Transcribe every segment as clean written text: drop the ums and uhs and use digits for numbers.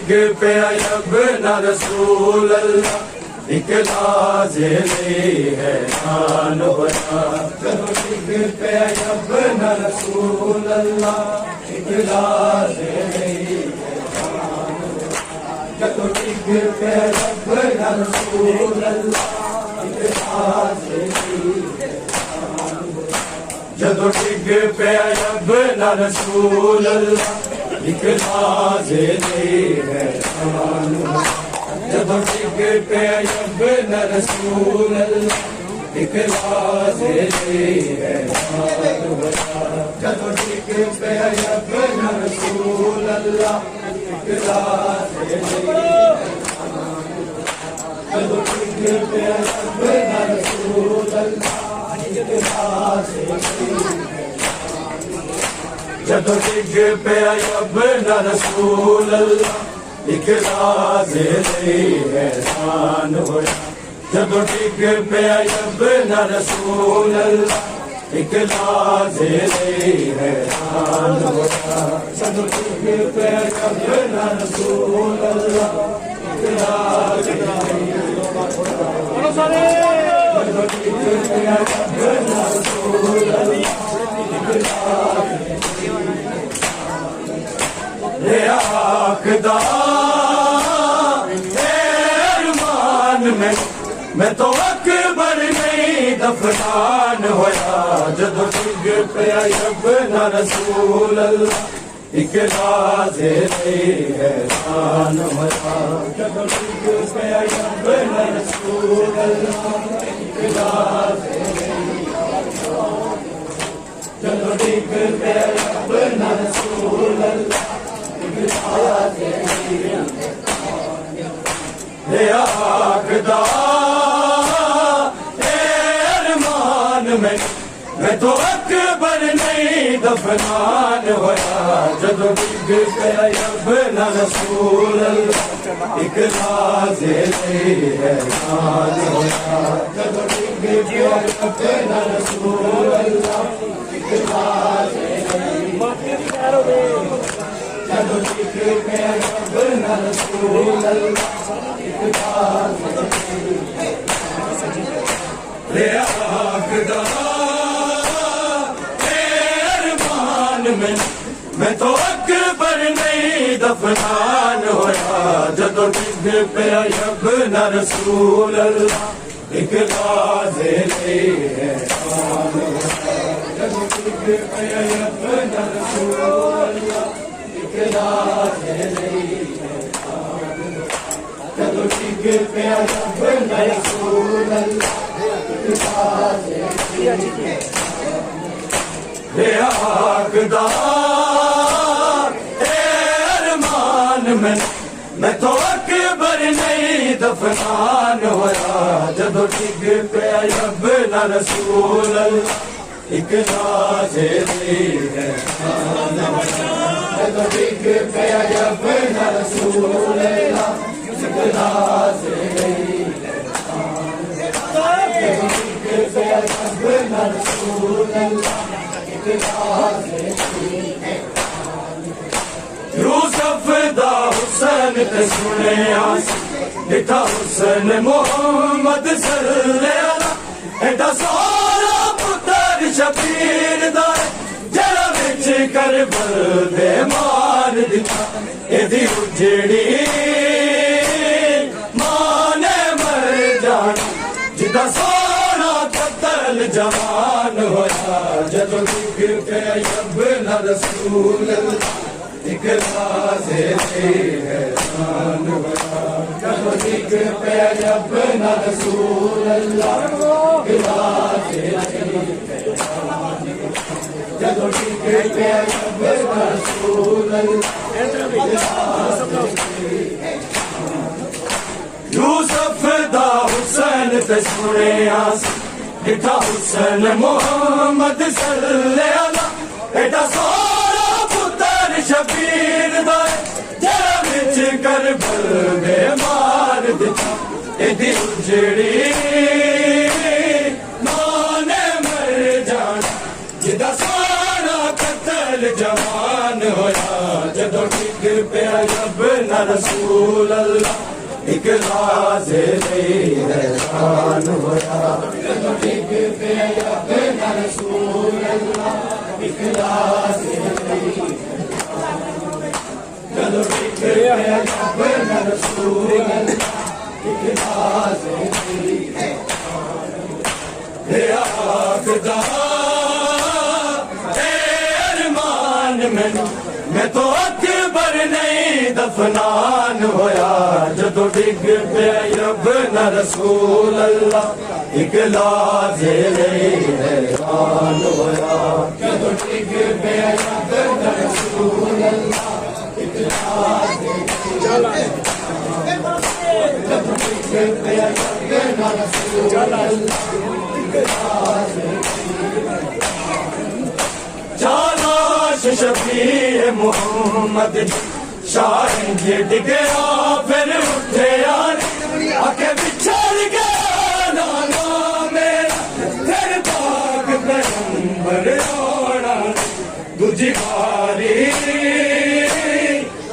ڈگ پیا ابن رسول اللہ ایک لازمی ہے شان ہویا جدو ڈگ پیا ابن رسول اللہ ایک لازمی ہے شان ہویا جدو ڈگ پیا ابن رسول اللہ ایک لازمی ہے جدو ڈگ پیا ابن رسول اللہ ایک لازمی ہے شان جدو ڈگ پیا ابن رسول اللہ ایک لازمی ہے شان جدو ڈگ پیا ابن رسول اللہ ایک لازمی جدو ڈگ پیا ابن رسول اللہ جدو ڈگ پیا ابن رسول اللہ ایک لازمی ہے شان ہویا جدو ڈگ پیا ابن رسول اللہ ایک لازمی ہے شان ہویا جدو ڈگ پیا ابن رسول اللہ ایک لازمی ارمان میں تو اکبر نہیں دفنان ہویا جدو ڈگ پیا ابن رسول اللہ ایک لازمی ہے شان ہویا جدو ڈگ پیا ابن رسول اللہ ایک لازمی جدو ڈگ پیا ابن رسول اللہ ارمان میں تو اکبر نہیں دفنان ہویا جدو ڈگ پیا ابن رسول اللہ ایک لازمی ہے شان ہویا جدو ڈگ پیا ابن رسول اللہ ایک لازمی جدو ڈگ پیا ابن رسول اللہ ایک لازمی ارمان میں تو اکبر نہیں دفنان ہویا جدو ڈگ پیا ابن رسول اللہ ایک لازمی ہے شان ہویا جدو ڈگ پیا ابن رسول اللہ ایک لازمی ہے شان جدو ڈگ پیا ابن رسول اللہ ارمان میں تو اکبر نہیں دفنان ہویا جدو ڈگ پیا ابن رسول اللہ ایک لازمی ہے شان جدو ڈگ پیا ابن رسول اللہ ایک لازمی یوسف دا حسن تے سنے آسی ڈٹھا حسن محمد صلی اللہ ایڈا سونا پتر شبیر دا جڑا وچ کربل دے مار دتا ایدی اجڑی ماں نے مر جانا جدا سونا قتل جوان ہویا جدو ڈگ پیا ابن رسول اللہ ایک لازمی ہے شان ہویا جدو ڈگ پیا ابن رسول اللہ ایک لازمی ہے شان جدو ڈگ پیا ابن رسول اللہ یوسف دا حسین تے سنے آسی ڈٹھا حسین محمد صلی اللہ ایڈا سونا پتر شبیر دا جڑا وچ کربل دے مار دتا ایدی اجڑی ماں نے مر جانا جدا سونا قتل جوان ہویا جدو ڈگ پیا ابن نہ رسول اللہ ایک راز حیران ہویا جدو ڈگ پیا اپنا رسول اللہ ایک راز جدو ڈگ پیا اپنا رسول اللہ ایک راز میں تو اکبر نہیں دفنان ہویا جدو ڈگ پیا اپنا رسول اللہ ایک لاز حیران ہویا جدو ڈگ پیا اپنا رسول اللہ ایک لاز جدو ڈگ پیا اپنا رسول اللہ چالاش شفیع محمد شاہین جی ڈگیا پھر اٹھے آکے بچھڑ گیا نانا میرا پھر پاک پیغمبر رونا دوجی باری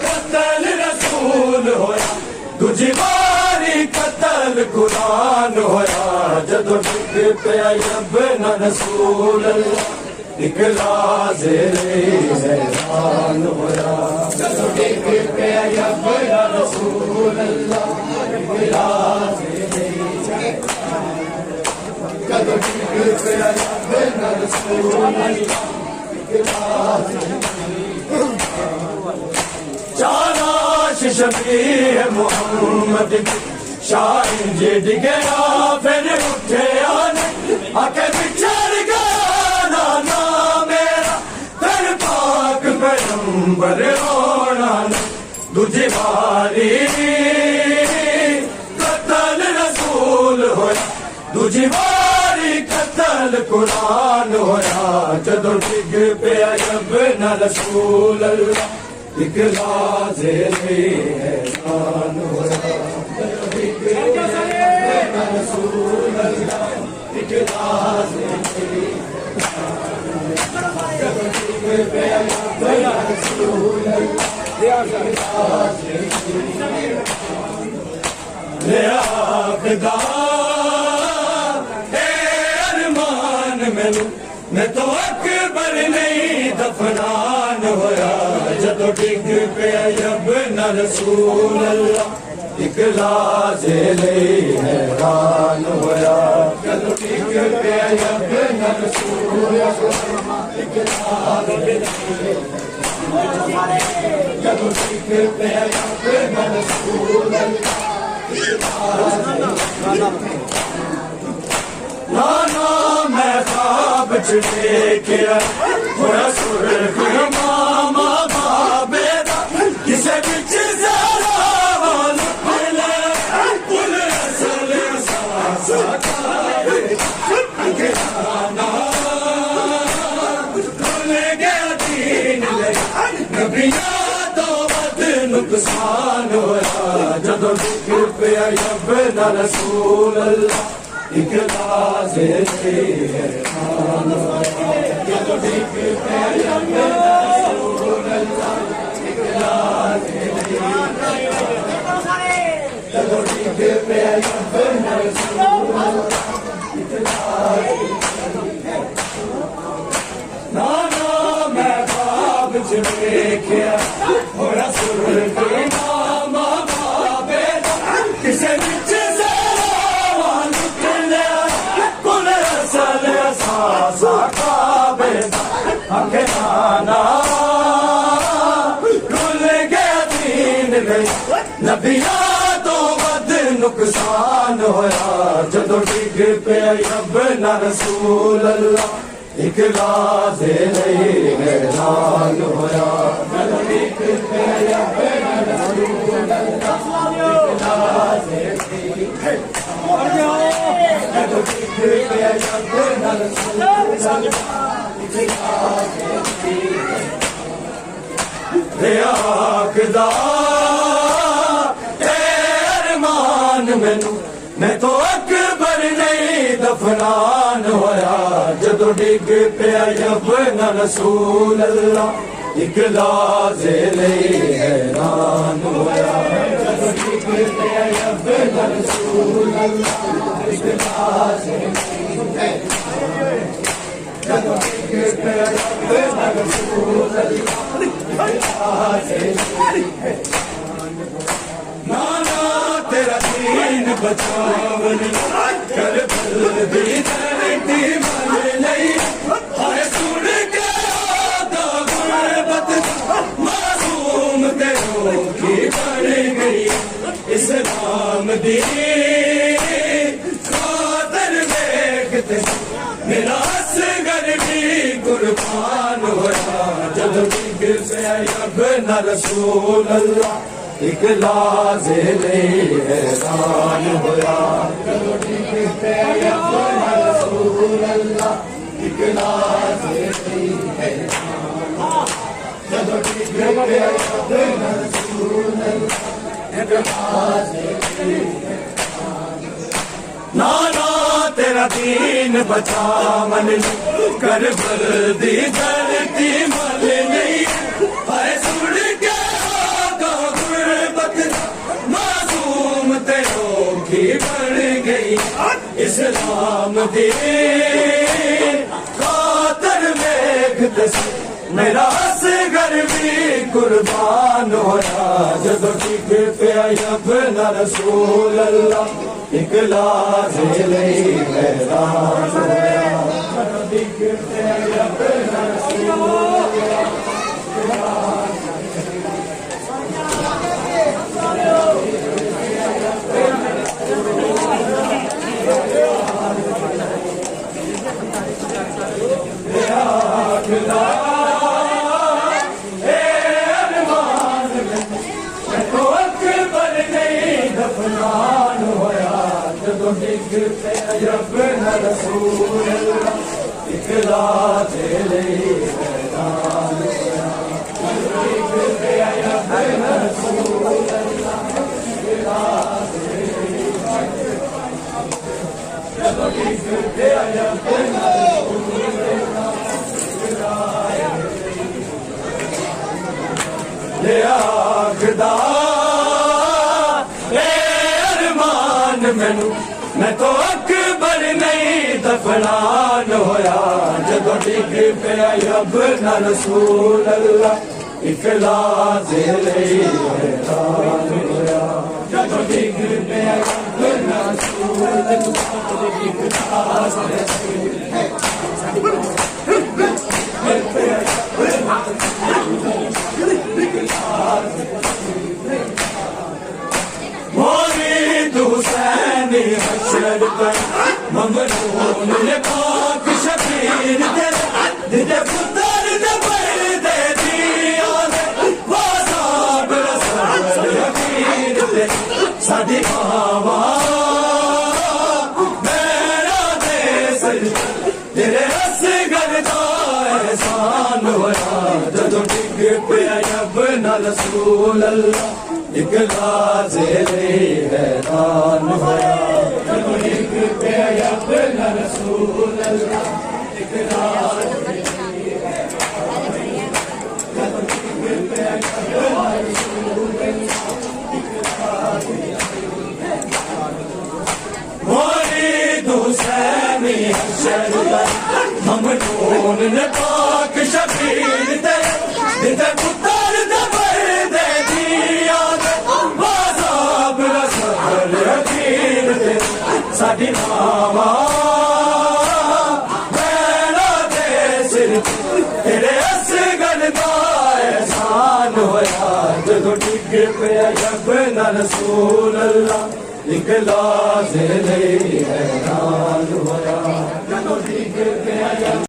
قتل رسول ہویا دوجی باری قتل قرآن ہویا جدو ڈگ پیا اپنا رسول اللہ ایک راز حیران ہویا جدو ڈگ پیا اپنا رسول اللہ ایک راز جدو ڈگ پیا اپنا رسول اللہ ایک راز چالاش شفیع محمد شاہین جی ڈگیا پھر اٹھے آکے بچھڑ گیا نانا میرا پھر پاک پیغمبر رونا دوجی باری قتل رسول ہویا دوجی باری قتل قرآن ہویا جدو ڈگ پیا اپنا رسول اللہ ایک راز حیران ہویا جدو ڈگ پیا اپنا رسول اللہ ایک راز جدو ڈگ پیا اپنا رسول اللہ ارمان میں تو اکبر نہیں دفنان ہویا جدو ڈگ پیا اپنا رسول اللہ ایک لاز حیران ہویا جدو ڈگ پیا اپنا رسول اللہ ایک لاز جدو ڈگ پیا اپنا رسول اللہ نانا میں خواب دیکھیا تھوڑا سرخ ماما بابے دا کسے بچ زہرا وال پھلے پل اصل ساسا کھائے نانا بھول گیا دین لے نبیاں تو بد نقصان ہویا جدو ڈگ پیا اپنا رسول اللہ ایک راز حیران ہویا جدو ڈگ پیا اپنا رسول اللہ ایک راز جدو ڈگ پیا اپنا رسول اللہ ایک راز نانا میں خواب دیکھیا تھوڑا سرخ ماما بابے کسے بچ زہرا وال پھلے کل اصل ساسا کعبے آکے نانا بھول گیا دین لے نبیاں تو بد نقصان ہویا جدو ڈگ پیا اپنا رسول اللہ ایک راز حیران ہویا جدو ڈگ پیا اپنا رسول اللہ ایک راز جدو ڈگ پیا اپنا رسول اللہ ایک راز ارمان میں تو اکبر نہیں دفنان ہویا جدو ڈگ پیا اپنا رسول اللہ ایک لازے لئی حیران ہویا جدوں ڈگ پیا اپنا رسول اللہ ایک لازے جدوں ڈگ پیا اپنا رسول اللہ ایک لازے نانا تیرا دین بچاون کربل دی دھرتی مل لئی ہائے سن کے آدھا غربت معصوم تیروں کی بن گئی اسلام دی خاطر دیکھتے میرا اصغر بھی قربان ہوا جدوں ڈگ پیا اپنا رسول اللہ ایک لازے لئی حیران ہویا جدوں ڈگ پیا اپنا رسول اللہ ایک لازے لئی حیران جدوں ڈگ پیا اپنا رسول اللہ ایک لازے لئی نانا تیرا دین بچاون کربل دی دھرتی مل نہیں ہائے سن کے معصوم تیروں کی بن گئی اسلام دی خاطر ویکھتے میرا اصغر بھی قربان ہویا جدوں ڈگ پیا اپنا رسول اللہ ایک لازے لئی حیران ہویا جدوں ڈگ پیا اپنا رسول اللہ دفنان ہویا جدوں ڈگ پیا اپنا رسول اللہ ایک لازے لئی حیران ہویا جدوں ڈگ پیا اپنا رسول اللہ ایک لازے لئی جدوں ڈگ پیا اپنا رسول اللہ لے آخدا میں تو اکبر نہیں دفنان ہویا جدوں ڈگ پیا اپنا رسول اللہ ایک لازے لئی حیران ہویا جدوں ڈگ پیا اپنا رسول اللہ ایک لازے حسین حشر پر ممنون نے پاک شبیر دے پتر دے پردے دیا واساب رسول حقیر دے ساڈی ماواں میرا دے سجدہ تیرے اصغر دا احسان ہویا جدوں ڈگ پیا اپنا رسول اللہ ایک لازے لئی حیران ہویا جدوں ڈگ پیا اپنا رسول اللہ ایک لازے لئی جدوں ڈگ پیا اپنا رسول اللہ ایک لازے مرید حسین حشر پر ممنون نے پاک شبیر دے پتر دے پردے دیا واساب رسول حقیر دے ساڈی ماواں میرا دے سر تیرے اصغر دا احسان ہویا جدوں ڈگ پیا اپنا رسول اللہ ایک لازے لئی حیران ہویا جدوں ڈگ پیا